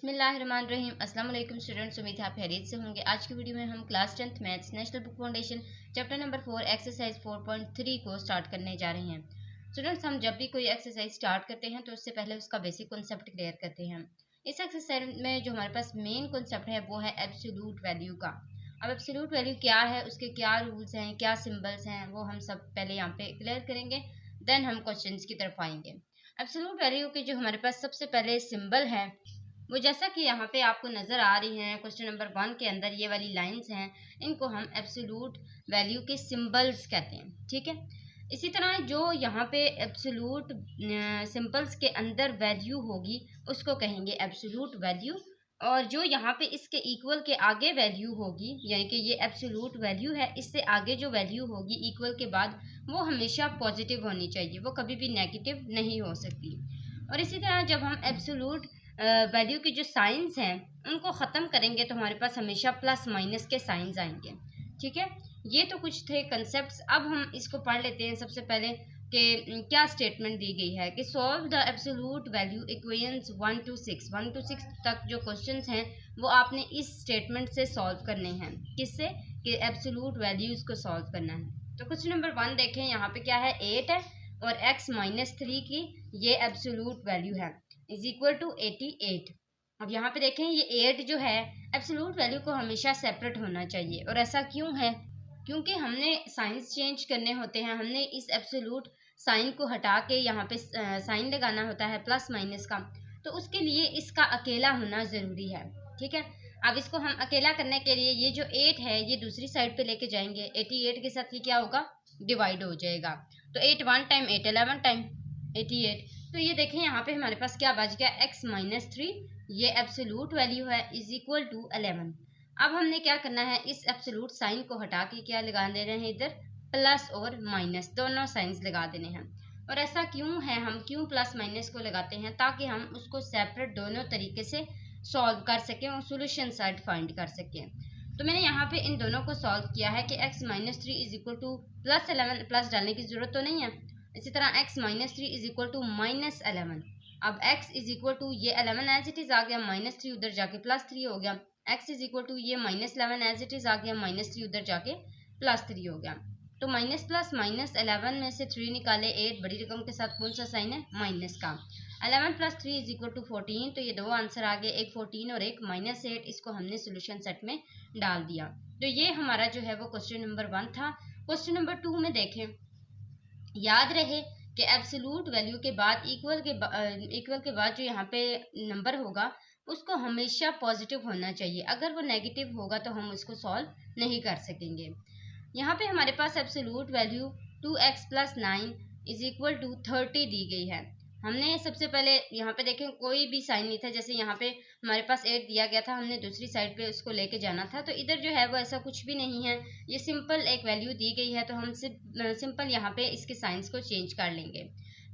बिस्मिल्लाहिर्रहमानिर्रहीम। अस्सलाम वालेकुम स्टूडेंट्स, उम्मीद है आप खैरियत से होंगे। आज की वीडियो में हम class 10th maths national book foundation chapter number 4 exercise 4.3 को स्टार्ट करने जा रहे हैं। स्टूडेंट्स, हम जब भी कोई एक्सरसाइज स्टार्ट करते हैं तो उससे पहले उसका बेसिक कॉन्सेप्ट क्लियर करते हैं। इस एक्सरसाइज में जो हमारे पास मेन कॉन्सेप्ट है वो है एब्सोल्यूट वैल्यू का। अब एब्सोल्यूट वैल्यू क्या है, उसके क्या रूल्स हैं, क्या सिंबल्स हैं, वो हम सब पहले यहाँ पे क्लियर करेंगे, देन हम क्वेश्चंस की तरफ आएंगे। एब्सोल्यूट वैल्यू के जो हमारे पास सबसे पहले सिंबल है वो जैसा कि यहाँ पे आपको नज़र आ रही हैं, क्वेश्चन नंबर 1 के अंदर ये वाली लाइंस हैं, इनको हम एब्सोल्यूट वैल्यू के सिंबल्स कहते हैं। ठीक है, इसी तरह जो यहाँ पे एब्सोल्यूट सिंबल्स के अंदर वैल्यू होगी उसको कहेंगे एब्सोल्यूट वैल्यू, और जो यहाँ पे इसके इक्वल के आगे वैल्यू होगी, यानी कि ये एब्सोल्यूट वैल्यू है, इससे आगे जो वैल्यू होगी इक्वल के बाद वो हमेशा पॉजिटिव होनी चाहिए, वो कभी भी नेगेटिव नहीं हो सकती। और इसी तरह जब हम एब्सोल्यूट वैल्यू की जो साइंस हैं उनको ख़त्म करेंगे तो हमारे पास हमेशा प्लस माइनस के साइंस आएंगे। ठीक है, ये तो कुछ थे कंसेप्ट्स। अब हम इसको पढ़ लेते हैं सबसे पहले कि क्या स्टेटमेंट दी गई है कि solve the absolute value equations 1 to 6 तक जो क्वेश्चंस हैं वो आपने इस स्टेटमेंट से सॉल्व करने हैं। किससे? कि एब्सोल्यूट वैल्यूज़ को सॉल्व करना है। तो क्वेश्चन नंबर 1 देखें, यहाँ पे क्या है, 8 है और x-3 की ये एब्सोल्यूट वैल्यू है इज इक्वल टू 88। अब यहाँ पे देखें ये 8 जो है एब्सोल्यूट वैल्यू को हमेशा सेपरेट होना चाहिए, और ऐसा क्यों है? क्योंकि हमने साइंस चेंज करने होते हैं, हमने इस एब्सोल्यूट साइन को हटा के यहाँ पे साइन लगाना होता है प्लस माइनस का, तो उसके लिए इसका अकेला होना ज़रूरी है। ठीक है, अब इसको हम अकेला करने के लिए ये जो 8 है ये दूसरी साइड पे लेके जाएंगे, 88 के साथ ये क्या होगा, डिवाइड हो जाएगा। तो 8 1 टाइम 8 11 टाइम 88। तो ये देखें यहाँ पे हमारे पास क्या बच गया, x-3, ये एब्सोल्यूट वैल्यू है, इज इक्वल टू 11। अब हमने क्या करना है, इस एब्सोल्यूट साइन को हटा के क्या लगा देना है, इधर प्लस और माइनस दोनों साइंस लगा देने हैं। और ऐसा क्यों है, हम क्यों प्लस माइनस को लगाते हैं? ताकि हम उसको सेपरेट दोनों तरीके से सॉल्व कर सकें और सोल्यूशन साइड फाइंड कर सकें। तो मैंने यहाँ पे इन दोनों को सॉल्व किया है कि x-3 is equal two plus 11, plus डालने की जरूरत तो नहीं है। इसी तरह x-3 इज इक्वल टू -11। अब x इज इक्वल टू ये 11 एज इट इज आ गया, -3 उधर जाके +3 हो गया। x इज इक्वल टू ये -11 एज इट इज आ गया, -3 उधर जाके +3 हो गया। तो माइनस प्लस -11 में से 3 निकाले, 8 बड़ी रकम के साथ कौन सा साइन है, माइनस का। 11 + 3 इज इक्वल टू 14। तो ये दो आंसर आ गए, एक 14 और एक -8। इसको हमने सोल्यूशन सेट में डाल दिया। तो ये हमारा जो है वो क्वेश्चन नंबर 1 था। क्वेश्चन नंबर 2 में देखें, याद रहे कि एब्सोल्यूट वैल्यू के बाद इक्वल के बाद जो यहाँ पे नंबर होगा उसको हमेशा पॉजिटिव होना चाहिए। अगर वो नेगेटिव होगा तो हम उसको सॉल्व नहीं कर सकेंगे। यहाँ पे हमारे पास absolute value 2x + 9 is equal to 30 दी गई है। हमने सबसे पहले यहाँ पे देखें कोई भी साइन नहीं था, जैसे यहाँ पे हमारे पास 8 दिया गया था, हमने दूसरी साइड पे उसको लेके जाना था, तो इधर जो है वो ऐसा कुछ भी नहीं है, ये सिंपल एक वैल्यू दी गई है, तो हम सिंपल यहाँ पे इसके साइंस को चेंज कर लेंगे,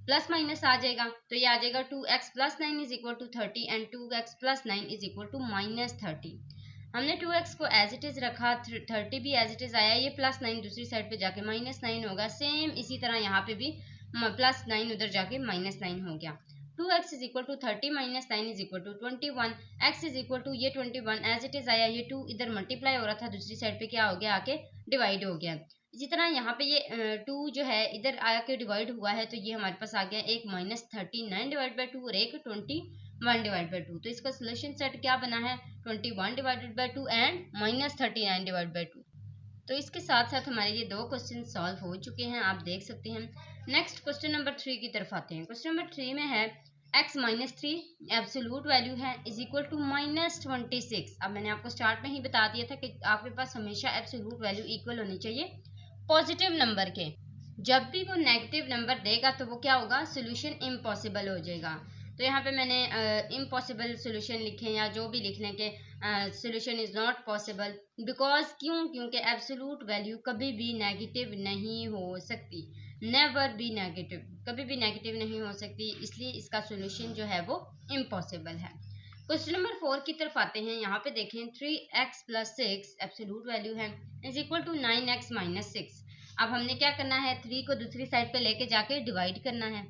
प्लस माइनस आ जाएगा। तो ये आ जाएगा 2x + 9 is equal to 30 and 2x + 9 is equal to -30। हमने 2x को एज इट इज़ रखा, 30 भी एज इट इज़ आया, ये +9 दूसरी साइड पे जाके -9 होगा। सेम इसी तरह यहाँ पे भी +9 उधर जाके -9 हो गया। 2x is equal to 30 -9 is equal to 21। x is equal to ये 21 एज इट इज़ आया, ये 2 इधर मल्टीप्लाई हो रहा था, दूसरी साइड पे क्या हो गया, आके डिवाइड हो गया। इसी तरह यहाँ पे ये 2 जो है इधर आके डिवाइड हुआ है, तो ये हमारे पास आ गया एक -39 डिवाइड बाई 2 और एक 21 डिवाइड बाई 2। तो इसका सोल्यूशन सेट क्या बना है, 21 divided by 2 and -39 divide by 2। तो इसके साथ साथ हमारे ये दो क्वेश्चन सॉल्व हो चुके हैं, आप देख सकते हैं। नेक्स्ट क्वेश्चन नंबर 3 की तरफ आते हैं। क्वेश्चन नंबर 3 में है x-3 एब्सोल्यूट वैल्यू है इज इक्वल टू -26। अब मैंने आपको स्टार्ट में ही बता दिया था कि आपके पास हमेशा एब्सोल्यूट वैल्यू इक्वल होनी चाहिए पॉजिटिव नंबर के। जब भी वो नेगेटिव नंबर देगा तो वो क्या होगा, सोल्यूशन इम्पॉसिबल हो जाएगा। तो यहाँ पे मैंने इम्पॉसिबल सोल्यूशन लिखे या जो भी लिख लें कि solution is not possible, because क्योंकि एब्सोल्यूट वैल्यू कभी भी नेगेटिव नहीं हो सकती, नेवर बी नेगेटिव, कभी भी नेगेटिव नहीं हो सकती, इसलिए इसका सोल्यूशन जो है वो इम्पॉसिबल है। क्वेश्चन नंबर 4 की तरफ आते हैं। यहाँ पे देखें 3x + 6 एब्सोल्यूट वैल्यू है इज इक्वल टू 9x - 6। अब हमने क्या करना है, 3 को दूसरी साइड पे लेके जाके डिवाइड करना है।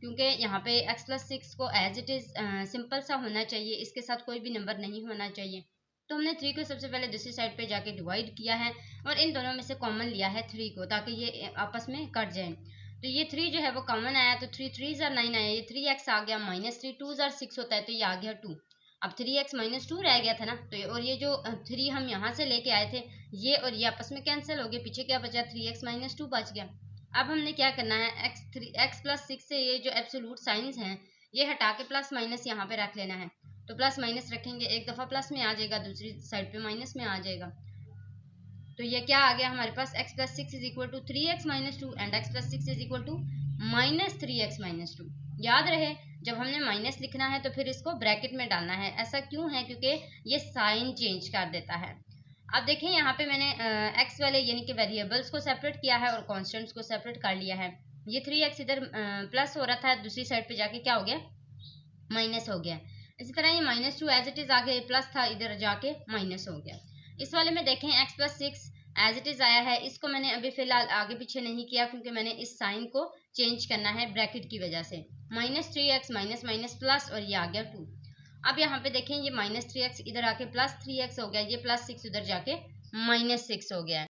क्योंकि यहाँ पे x+6 को एज इट इज़ सिंपल सा होना चाहिए, इसके साथ कोई भी नंबर नहीं होना चाहिए। तो हमने 3 को सबसे पहले दूसरी साइड पे जाके डिवाइड किया है और इन दोनों में से कॉमन लिया है 3 को, ताकि ये आपस में कट जाए। तो ये 3 जो है वो कॉमन आया, तो 3 3 ज़ार 9 आया, ये 3x आ गया, -3 2 ज़ार 6 होता है, तो ये आ गया 2। अब 3x - 2 रह गया था ना, तो और ये जो 3 हम यहाँ से लेके आए थे, ये और ये आपस में कैंसिल हो गए, पीछे क्या बचा, 3x - 2 बच गया। अब हमने क्या करना है, x+6 से ये जो एब्सोल्यूट साइंस हैं ये हटा के प्लस माइनस यहाँ पे रख लेना है। तो प्लस माइनस रखेंगे, एक दफ़ा प्लस में आ जाएगा, दूसरी साइड पे माइनस में आ जाएगा। तो ये क्या आ गया हमारे पास, x+6 is equal to 3x - 2 and x+6 is equal to -3x - 2। याद रहे, जब हमने माइनस लिखना है तो फिर इसको ब्रैकेट में डालना है। ऐसा क्यों है, क्योंकि ये साइन चेंज कर देता है। अब देखें यहाँ पे मैंने x वाले यानी कि वेरिएबल्स को सेपरेट किया है और कॉन्स्टेंट्स को सेपरेट कर लिया है। ये 3x इधर प्लस हो रहा था, दूसरी साइड पे जाके क्या हो गया, माइनस हो गया। इसी तरह ये -2 एज इट इज़ आगे प्लस था, इधर जाके माइनस हो गया। इस वाले में देखें x+6 एज इट इज़ आया है, इसको मैंने अभी फिलहाल आगे पीछे नहीं किया क्योंकि मैंने इस साइन को चेंज करना है ब्रैकेट की वजह से। -3x माइनस माइनस प्लस और ये आ गया 2। अब यहाँ पे देखें ये -3x इधर आके +3x हो गया, ये +6 उधर जाके -6 हो गया है।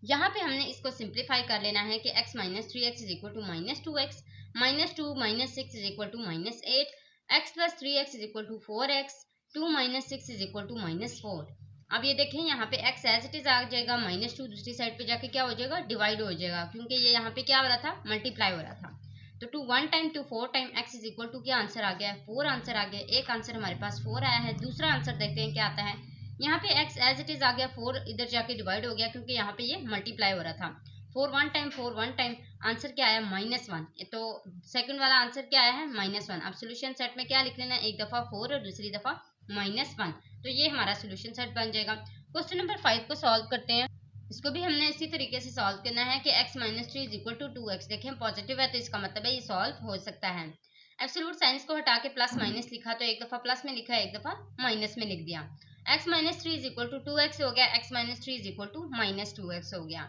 यहाँ पे हमने इसको सिंप्लीफाई कर लेना है कि x - 3x is equal to -2x, -2 - 6 is equal to -8, x+3x is equal to 4x, 2 - 6 is equal to -4। अब ये देखें यहाँ पे x एज इट इज आ जाएगा, -2 दूसरी साइड पे जाके क्या हो जाएगा, डिवाइड हो जाएगा, क्योंकि ये यहाँ पे क्या हो रहा था, मल्टीप्लाई हो रहा था। तो 2 1 time 2 4 time x is equal to क्या आंसर आ गया है, 4 आंसर आ गया। एक आंसर हमारे पास 4 आया है। दूसरा आंसर देखते हैं क्या आता है। यहाँ पे x एज इट इज आ गया, 4 इधर जाके डिवाइड हो गया क्योंकि यहाँ पे ये मल्टीप्लाई हो रहा था। 4 1 टाइम आंसर क्या आया, -1। तो सेकंड वाला आंसर क्या आया है, -1। अब सोल्यूशन सेट में क्या लिख लेना, एक दफ़ा 4 और दूसरी दफ़ा -1। तो ये हमारा सोल्यूशन सेट बन जाएगा। क्वेश्चन नंबर 5 को सॉल्व करते हैं। इसको भी हमने इसी तरीके से सॉल्व करना है कि x - 3 is equal to 2x। देखें पॉजिटिव है तो इसका मतलब है ये सॉल्व हो सकता है। एब्सोल्यूट साइंस को हटा के प्लस माइनस लिखा, तो एक दफ़ा प्लस में लिखा, एक दफ़ा माइनस में लिख दिया। x - 3 is equal to 2x हो गया, x - 3 is equal to -2x हो गया।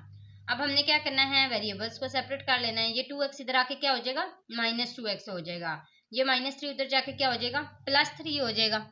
अब हमने क्या करना है, वेरिएबल्स को सेपरेट कर लेना है। ये 2x इधर आके क्या हो जाएगा, -2x हो जाएगा। ये -3 उधर जाके क्या हो जाएगा, +3 हो जाएगा।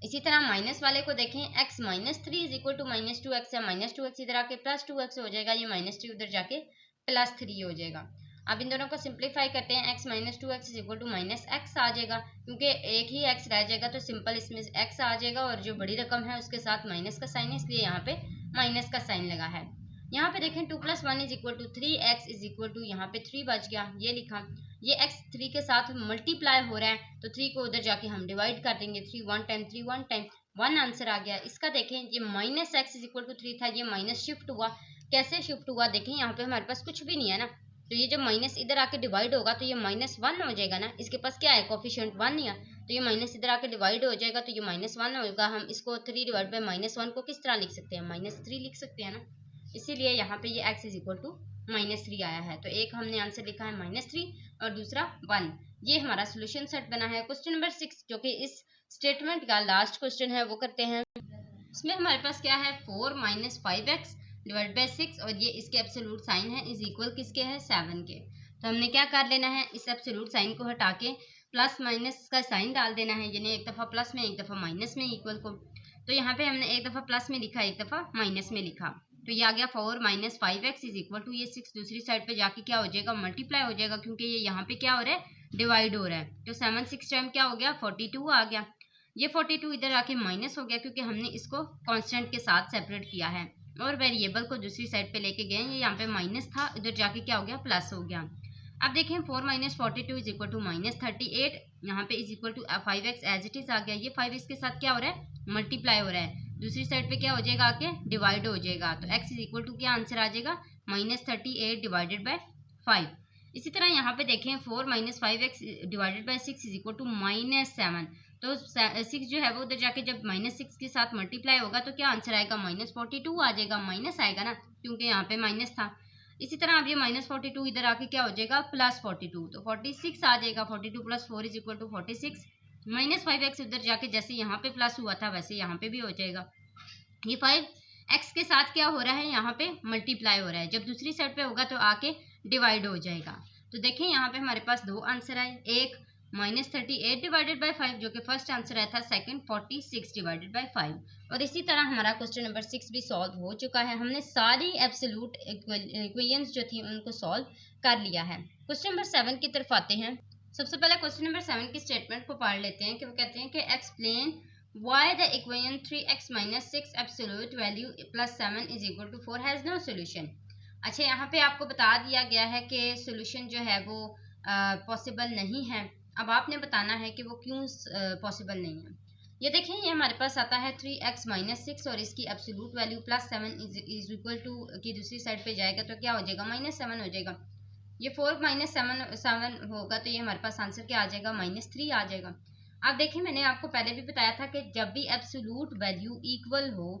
इसी तरह माइनस वाले को देखें, x - 3 is equal to -2x है, -2x इधर आके +2x हो जाएगा, ये -3 उधर जाके +3 हो जाएगा। अब इन दोनों को सिंप्लीफाई करते हैं, x - 2x is equal to -x आ जाएगा, क्योंकि एक ही x रह जाएगा तो सिंपल इसमें x आ जाएगा और जो बड़ी रकम है उसके साथ माइनस का साइन है, इसलिए यहाँ पे माइनस का साइन लगा है। यहाँ पे देखें 2 + 1 is equal to 3x is equal to, यहाँ पे 3 बच गया, ये लिखा। ये x 3 के साथ मल्टीप्लाई हो रहा है तो 3 को उधर जाके हम डिवाइड कर देंगे। 3 1 टाइम 3 1 टाइम 1 आंसर आ गया। इसका देखें ये -x इज इक्वल टू 3 था, ये माइनस शिफ्ट हुआ। कैसे शिफ्ट हुआ, देखें यहाँ पे हमारे पास कुछ भी नहीं है ना, तो ये जब माइनस इधर आके डिवाइड होगा तो ये -1 हो जाएगा ना। इसके पास क्या है, कोफिशिएंट 1 नहीं है, तो ये माइनस इधर आके डिवाइड हो जाएगा तो ये -1 होगा। हम इसको 3 डिवाइड बाई -1 को किस तरह लिख सकते हैं, -3 लिख सकते हैं ना। इसीलिए यहाँ पे ये x इज इक्वल टू -3 आया है। तो एक हमने आंसर लिखा है -3 और दूसरा 1। ये हमारा सोल्यूशन सेट बना है। क्वेश्चन नंबर 6 जो कि इस स्टेटमेंट का लास्ट क्वेश्चन है वो करते हैं। इसमें हमारे पास क्या है, 4 - 5x डिवाइड बाई 6 और ये इसके एब्सोल्यूट साइन है इज इक्वल किसके है, 7 के। तो हमने क्या कर लेना है, इस एब्सोल्यूट साइन को हटा के प्लस माइनस का साइन डाल देना है, यानी एक दफ़ा प्लस में एक दफ़ा माइनस में इक्वल को। तो यहाँ पे हमने एक दफ़ा प्लस में लिखा, एक दफ़ा माइनस में लिखा, तो ये आ गया 4 - 5x इज इक्वल टू, ये 6 दूसरी साइड पे जाके क्या हो जाएगा, मल्टीप्लाई हो जाएगा, क्योंकि ये यहाँ पे क्या हो रहा है, डिवाइड हो रहा है। तो 7 6 टाइम क्या हो गया, 42 आ गया। ये 42 इधर आके माइनस हो गया क्योंकि हमने इसको कांस्टेंट के साथ सेपरेट किया है और वेरिएबल को दूसरी साइड पे लेके गए। ये यहाँ पे माइनस था, इधर जाके क्या हो गया, प्लस हो गया। अब देखें 4 - 42 इज इक्वल टू -38, यहाँ पे is equal to 5x as it is आ गया। ये 5 इसके साथ क्या हो रहा है, मल्टीप्लाई हो रहा है, दूसरी साइड पे क्या हो जाएगा, आके डिवाइड हो जाएगा। तो x इज इक्वल टू क्या आंसर आ जाएगा, -38 डिवाइडेड बाय 5। इसी तरह यहाँ पे देखें 4 - 5x divided by 6 is equal to -7। तो 6 जो है वो उधर जाके जब -6 के साथ मल्टीप्लाई होगा तो क्या आंसर आएगा, -42 आ जाएगा। माइनस आएगा ना क्योंकि यहाँ पे माइनस था। इसी तरह अब ये -42 इधर आके क्या हो जाएगा, +42, तो 46 आ जाएगा। 42 + 4 इज इक्वल टू 46। -5x उधर जाके जैसे यहाँ पे प्लस हुआ था वैसे यहाँ पे भी हो जाएगा। ये 5x के साथ क्या हो रहा है, यहाँ पे मल्टीप्लाई हो रहा है, जब दूसरी साइड पे होगा तो आके डिवाइड हो जाएगा। तो देखें यहाँ पे हमारे पास दो आंसर आए, एक -38 डिवाइडेड बाई 5 जो कि फर्स्ट आंसर आया था, सेकंड 46 डिवाइडेड बाई 5। और इसी तरह हमारा क्वेश्चन नंबर 6 भी सॉल्व हो चुका है। हमने सारी एब्सोल्यूट इक्वेशंस जो थी उनको सॉल्व कर लिया है। क्वेश्चन नंबर 7 की तरफ आते हैं। सबसे पहले क्वेश्चन नंबर 7 की स्टेटमेंट को पढ़ लेते हैं कि वो कहते हैं कि explain why the equation 3x - 6 absolute value +7 = 4 has no solution. अच्छा, यहाँ पे आपको बता दिया गया है कि सोल्यूशन जो है वो पॉसिबल नहीं है। अब आपने बताना है कि वो क्यों पॉसिबल नहीं है। ये देखें, ये हमारे पास आता है 3x - 6 और इसकी एब्सोल्यूट वैल्यू +7 = की दूसरी साइड पे जाएगा तो क्या हो जाएगा, -7 हो जाएगा। ये 4 - 7 होगा तो ये हमारे पास आंसर क्या आ जाएगा, -3 आ जाएगा। अब देखिए, मैंने आपको पहले भी बताया था कि जब भी एब्सोल्यूट वैल्यू इक्वल हो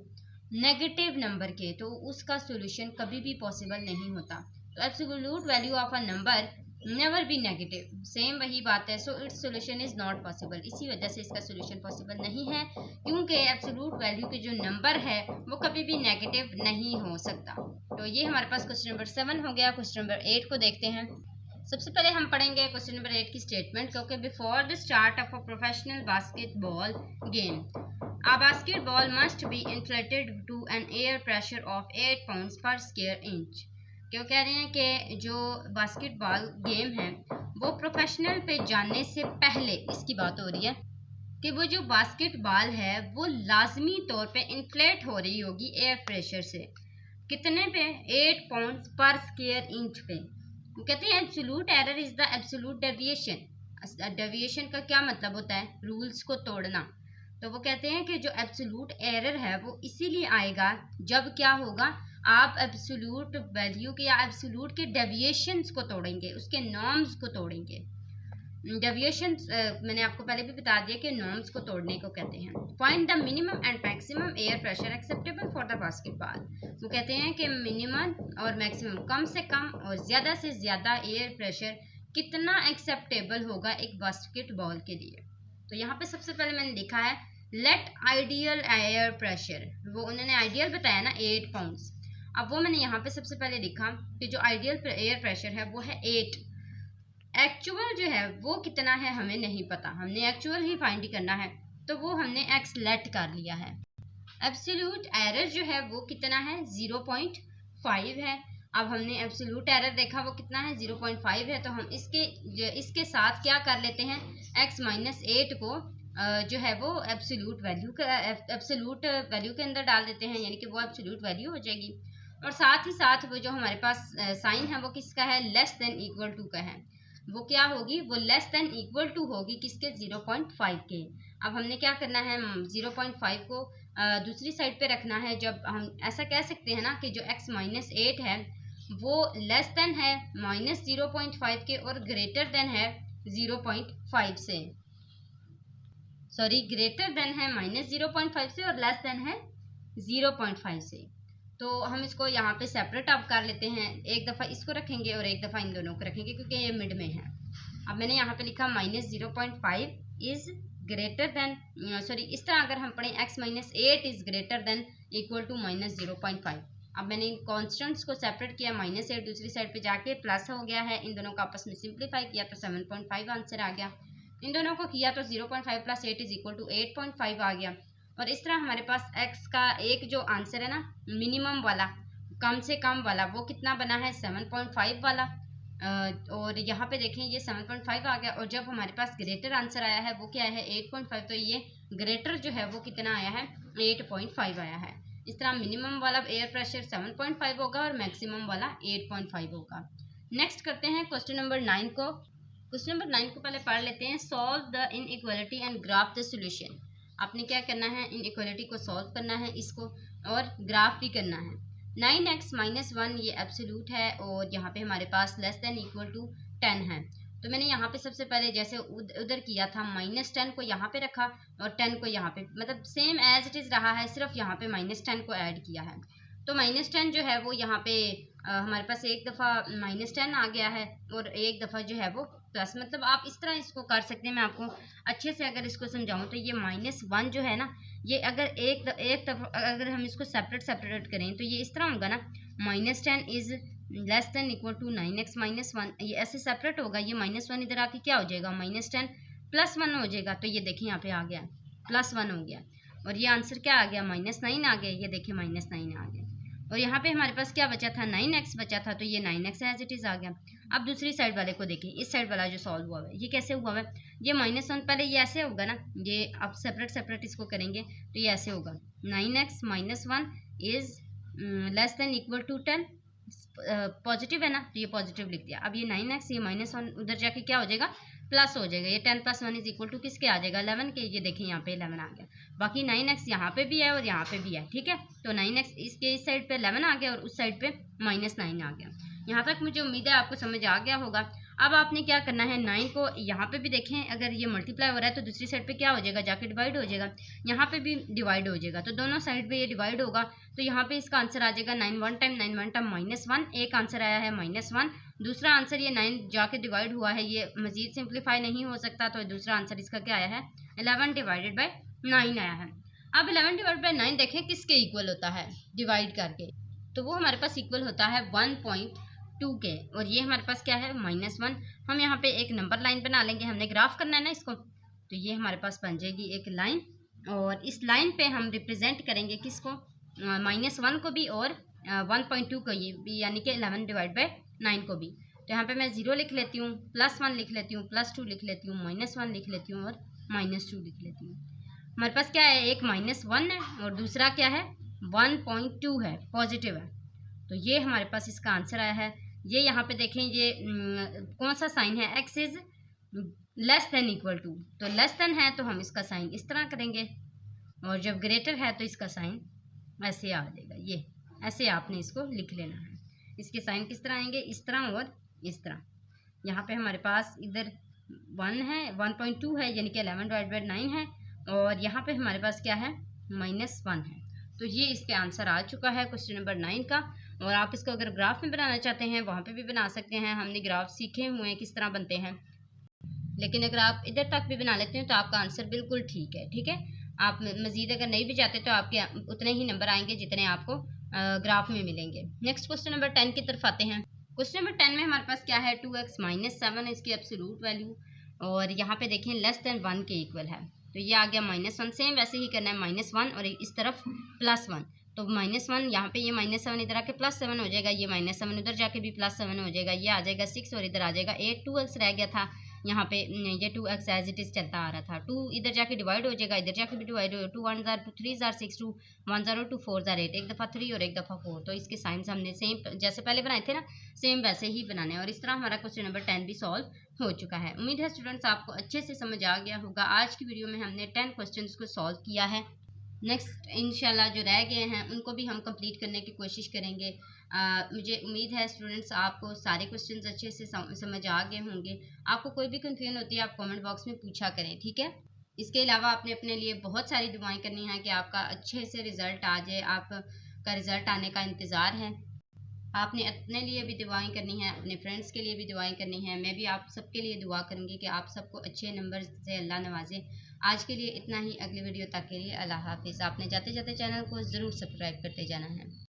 नेगेटिव नंबर के तो उसका सॉल्यूशन कभी भी पॉसिबल नहीं होता। तो absolute value of a number never be negative, same वही बात है। So it's solution is not possible. इसी वजह से इसका सॉल्यूशन पॉसिबल नहीं है, क्योंकि एब्सोल्यूट वैल्यू के जो नंबर है वो कभी भी नेगेटिव नहीं हो सकता। तो ये हमारे पास क्वेश्चन नंबर 7 हो गया। क्वेश्चन नंबर 8 को देखते हैं। सबसे पहले हम पढ़ेंगे क्वेश्चन नंबर 8 की स्टेटमेंट, क्योंकि before the start of a professional basketball game a basketball must be inflated to an air pressure of 8 pounds per square inch। क्यों कह रहे हैं कि जो बास्केटबॉल गेम है वो प्रोफेशनल पे जाने से पहले इसकी बात हो रही है कि वो जो बास्केटबॉल है वो लाजमी तौर पे इन्फ्लेट हो रही होगी एयर प्रेशर से। कितने पे, 8 पाउंड्स पर स्क्वायर इंच पे। वो कहते हैं absolute error is the absolute deviation. Deviation का क्या मतलब होता है, रूल्स को तोड़ना। तो वो कहते हैं कि जो एब्सोल्यूट एरर है वो इसीलिए आएगा जब क्या होगा, आप एब्सोल्यूट वैल्यू के या एब्सोल्यूट के डेविएशंस को तोड़ेंगे, उसके नॉर्म्स को तोड़ेंगे। डेविएशंस मैंने आपको पहले भी बता दिया कि नॉर्म्स को तोड़ने को कहते हैं। Find the minimum and maximum air pressure acceptable for the basketball. वो कहते हैं कि मिनिमम और मैक्सिमम, कम से कम और ज़्यादा से ज़्यादा एयर प्रेशर कितना एक्सेप्टेबल होगा एक बास्केटबॉल के लिए। तो यहाँ पे सबसे पहले मैंने लिखा है लेट आइडियल एयर प्रेशर, वो उन्होंने आइडियल बताया ना 8 पाउंड्स। अब वो मैंने यहाँ पे सबसे पहले लिखा कि जो आइडियल एयर प्रेशर है वो है 8। एक्चुअल जो है वो कितना है हमें नहीं पता, हमने एक्चुअल ही फाइंड करना है, तो वो हमने एक्स लेट कर लिया है। एब्सोल्यूट एरर जो है वो कितना है, 0.5 है। अब हमने एब्सोल्यूट एरर देखा वो कितना है, 0.5 है। तो हम इसके साथ क्या कर लेते हैं, x - 8 को जो है वो एब्सोल्यूट वैल्यू के अंदर डाल देते हैं, यानी कि वो एब्सोल्यूट वैल्यू हो जाएगी। और साथ ही साथ वो जो हमारे पास साइन है वो किसका है, लेस देन इक्वल टू का है। वो क्या होगी, वो लेस देन इक्वल टू होगी किसके, 0.5 के। अब हमने क्या करना है, 0.5 को दूसरी साइड पे रखना है। जब हम ऐसा कह सकते हैं ना कि जो x - 8 है वो लेस देन है -0.5 के और ग्रेटर देन है 0.5 से, सॉरी ग्रेटर देन है -0.5 से और लेस देन है 0.5 से। तो हम इसको यहाँ पे सेपरेट अब कर लेते हैं, एक दफ़ा इसको रखेंगे और एक दफ़ा इन दोनों को रखेंगे क्योंकि ये मिड में है। अब मैंने यहाँ पे लिखा -0.5 इज़ ग्रेटर देन, सॉरी इस तरह अगर हम पढ़ें x - 8 is greater than equal to -0.5। अब मैंने इन कॉन्स्टेंट्स को सेपरेट किया, -8 दूसरी साइड पे जाके प्लस हो गया है, इन दोनों को आपस में सिंप्लीफाई किया तो 7.5 आंसर आ गया। इन दोनों को किया तो 0.5 + 8 इज इक्वल टू 8.5 आ गया। और इस तरह हमारे पास x का एक जो आंसर है ना मिनिमम वाला, कम से कम वाला, वो कितना बना है, 7.5 वाला। और यहाँ पे देखें ये 7.5 आ गया। और जब हमारे पास ग्रेटर आंसर आया है वो क्या है, 8.5। तो ये ग्रेटर जो है वो कितना आया है, 8.5 आया है। इस तरह मिनिमम वाला एयर प्रेशर 7.5 होगा और मैक्सिमम वाला 8.5 होगा। नेक्स्ट करते हैं क्वेश्चन नंबर 9 को। क्वेश्चन नंबर 9 को पहले पढ़ लेते हैं। Solve the inequality and graph the solution. आपने क्या करना है, इनइक्वालिटी को सॉल्व करना है इसको और ग्राफ भी करना है। 9x - 1 ये एब्सोल्यूट है और यहाँ पे हमारे पास लेस देन इक्वल टू 10 है। तो मैंने यहाँ पे सबसे पहले जैसे उधर किया था -10 को यहाँ पे रखा और 10 को यहाँ पे, मतलब सेम एज इट इज़ रहा है, सिर्फ यहाँ पे -10 को ऐड किया है। तो -10 जो है वो यहाँ पे हमारे पास एक दफ़ा -10 आ गया है और एक दफ़ा जो है वो प्लस, मतलब आप इस तरह इसको कर सकते हैं। मैं आपको अच्छे से अगर इसको समझाऊं तो ये -1 जो है ना, ये अगर एक दफ़ा अगर हम इसको सेपरेट करें तो ये इस तरह होगा ना, -10 is less than equal to 9x minus 1, ये ऐसे सेपरेट होगा, ये -1 इधर आके क्या हो जाएगा -10 प्लस 1 हो जाएगा। तो ये देखिए यहाँ पे आ गया +1 हो गया, और ये आंसर क्या आ गया -9 आ गया, ये देखिए -9 आ गया। और यहाँ पे हमारे पास क्या बचा था 9x बचा था, तो ये 9x एज इट इज़ आ गया। अब दूसरी साइड वाले को देखें, इस साइड वाला जो सॉल्व हुआ है ये कैसे हुआ है, ये -1 पहले ये ऐसे होगा ना, ये अब सेपरेट सेपरेट इसको करेंगे तो ये ऐसे होगा 9x minus 1 is less than equal to 10, positive है ना, तो ये पॉजिटिव लिख दिया। अब ये 9x ये -1 उधर जाके क्या हो जाएगा प्लस हो जाएगा, ये 10 + 1 इज इक्वल टू किसके आ जाएगा 11 के, ये देखिए यहाँ पे 11 आ गया। बाकी 9x यहाँ पे भी है और यहाँ पे भी है, ठीक है। तो 9x इसके इस साइड पे 11 आ गया और उस साइड पे -9 आ गया। यहाँ तक मुझे उम्मीद है आपको समझ आ गया होगा। अब आपने क्या करना है, 9 को यहाँ पे भी देखें, अगर ये मल्टीप्लाई हो रहा है तो दूसरी साइड पे क्या हो जाएगा जाके डिवाइड हो जाएगा, यहाँ पे भी डिवाइड हो जाएगा, तो दोनों साइड पे ये डिवाइड होगा। तो यहाँ पे इसका आंसर आ जाएगा 9 1 टाइम -1, एक आंसर आया है -1, दूसरा आंसर ये 9 जाके डिवाइड हुआ है, ये मजीद सिंप्लीफाई नहीं हो सकता, तो दूसरा आंसर इसका क्या आया है 11 डिवाइडेड बाई 9 आया है। अब 11 डिवाइड बाई 9 देखें किसके इक्वल होता है डिवाइड करके, तो वो हमारे पास इक्वल होता है 1.2 के, और ये हमारे पास क्या है -1। हम यहाँ पे एक नंबर लाइन बना लेंगे, हमने ग्राफ करना है ना इसको, तो ये हमारे पास बन जाएगी एक लाइन, और इस लाइन पे हम रिप्रेजेंट करेंगे किसको -1 को भी और 1.2 को ये भी, यानी कि 11 डिवाइड बाई 9 को भी। तो यहाँ पे मैं 0 लिख लेती हूँ, +1 लिख लेती हूँ, +2 लिख लेती हूँ, -1 लिख लेती हूँ और -2 लिख लेती हूँ। हमारे पास क्या है, एक -1 है और दूसरा क्या है 1.2 है, पॉजिटिव है। तो ये हमारे पास इसका आंसर आया है। ये यहाँ पे देखें, ये कौन सा साइन है, x is less than equal to, तो लेस देन है तो हम इसका साइन इस तरह करेंगे, और जब ग्रेटर है तो इसका साइन ऐसे आ जाएगा, ये ऐसे आपने इसको लिख लेना है। इसके साइन किस तरह आएंगे, इस तरह और इस तरह। यहाँ पे हमारे पास इधर 1 है, 1.2 है, यानी कि 11 डिवाइड बाई 9 है, और यहाँ पे हमारे पास क्या है -1 है। तो ये इसके आंसर आ चुका है क्वेश्चन नंबर 9 का। और आप इसको अगर ग्राफ में बनाना चाहते हैं वहाँ पे भी बना सकते हैं, हमने ग्राफ सीखे हुए हैं किस तरह बनते हैं, लेकिन अगर आप इधर तक भी बना लेते हैं तो आपका आंसर बिल्कुल ठीक है, ठीक है। आप मज़ीद अगर नहीं भी चाहते तो आपके उतने ही नंबर आएंगे जितने आपको ग्राफ में मिलेंगे। नेक्स्ट क्वेश्चन नंबर 10 की तरफ आते हैं। क्वेश्चन नंबर 10 में हमारे पास क्या है 2x माइनस 7 इसकी एब्सोल्यूट वैल्यू, और यहाँ पे देखें लेस देन 1 के इक्वल है, तो ये आ गया -1। सेम वैसे ही करना है -1 और इस तरफ +1, तो -1 यहाँ पे ये -7 इधर आके +7 हो जाएगा, ये -7 उधर जाके भी +7 हो जाएगा, ये आ जाएगा 6 और इधर आ जाएगा 8, 2x रह गया था यहाँ पे, ये 2x एज इट इज़ चलता आ रहा था, 2 इधर जाके डिवाइड हो जाएगा, इधर जाके भी डिवाइड हो, 2 1 2 3 6 2 1 0 2 4 8, एक दफ़ा 3 और एक दफ़ा 4, तो इसके साइंस हमने सेम जैसे पहले बनाए थे ना, सेम वैसे ही बनाने, और इस तरह हमारा क्वेश्चन नंबर 10 भी सॉल्व हो चुका है। उम्मीद है स्टूडेंट्स आपको अच्छे से समझ आ गया होगा। आज की वीडियो में हमने 10 क्वेश्चंस को सॉल्व किया है। नेक्स्ट इंशाल्लाह जो रह गए हैं उनको भी हम कंप्लीट करने की कोशिश करेंगे। मुझे उम्मीद है स्टूडेंट्स आपको सारे क्वेश्चंस अच्छे से समझ आ गए होंगे। आपको कोई भी कन्फ्यूजन होती है आप कमेंट बॉक्स में पूछा करें, ठीक है। इसके अलावा आपने अपने लिए बहुत सारी दुआएं करनी है कि आपका अच्छे से रिज़ल्ट आ जाए, आपका रिज़ल्ट आने का इंतज़ार है। आपने अपने लिए भी दुआएं करनी है, अपने फ्रेंड्स के लिए भी दुआएं करनी है। मैं भी आप सबके लिए दुआ करूंगी कि आप सबको अच्छे नंबर से अल्लाह नवाजे। आज के लिए इतना ही, अगली वीडियो तक के लिए अल्लाह हाफिज़। आपने जाते जाते चैनल को ज़रूर सब्सक्राइब करते जाना है।